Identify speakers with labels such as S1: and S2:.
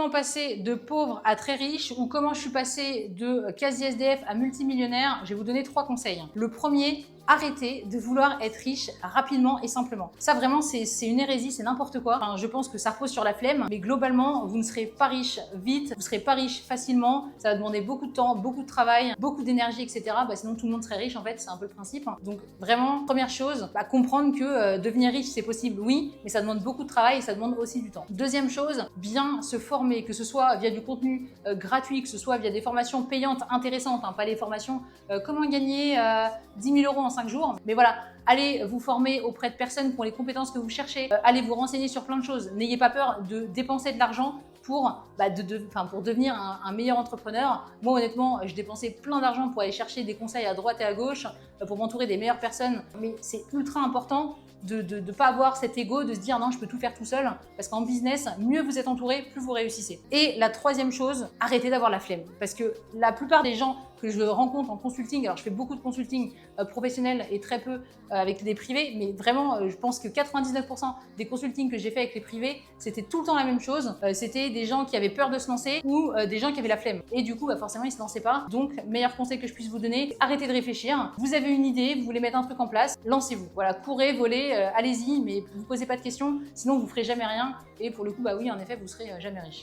S1: comment passer de pauvre à très riche ou comment je suis passé de quasi SDF à multimillionnaire, je vais vous donner 3 conseils. Le premier, arrêtez de vouloir être riche rapidement et simplement. Ça vraiment c'est une hérésie, c'est n'importe quoi. Enfin, je pense que ça repose sur la flemme, mais globalement vous ne serez pas riche vite, vous ne serez pas riche facilement, ça va demander beaucoup de temps, beaucoup de travail, beaucoup d'énergie, etc. Sinon tout le monde serait riche en fait, c'est un peu le principe. Donc vraiment, première chose, comprendre que devenir riche c'est possible, oui, mais ça demande beaucoup de travail et ça demande aussi du temps. Deuxième chose, bien se former, que ce soit via du contenu gratuit, que ce soit via des formations payantes intéressantes, pas les formations comment gagner 10 000 € en 5 jours, mais voilà, allez vous former auprès de personnes qui ont les compétences que vous cherchez, allez vous renseigner sur plein de choses, n'ayez pas peur de dépenser de l'argent pour devenir un meilleur entrepreneur. Moi honnêtement, je dépensais plein d'argent pour aller chercher des conseils à droite et à gauche, pour m'entourer des meilleures personnes, mais c'est ultra important de ne pas avoir cet ego, de se dire non, je peux tout faire tout seul, parce qu'en business, mieux vous êtes entouré, plus vous réussissez. Et la troisième chose, arrêtez d'avoir la flemme, parce que la plupart des gens que je rencontre en consulting, alors je fais beaucoup de consulting professionnel et très peu avec des privés, mais vraiment, je pense que 99% des consultings que j'ai fait avec les privés, c'était tout le temps la même chose. C'était des gens qui avaient peur de se lancer ou des gens qui avaient la flemme. Et du coup, forcément, ils ne se lançaient pas. Donc, meilleur conseil que je puisse vous donner, arrêtez de réfléchir. Vous avez une idée, vous voulez mettre un truc en place, lancez-vous. Voilà, courez, volez, allez-y, mais ne vous posez pas de questions, sinon vous ne ferez jamais rien. Et pour le coup, oui, en effet, vous serez jamais riche.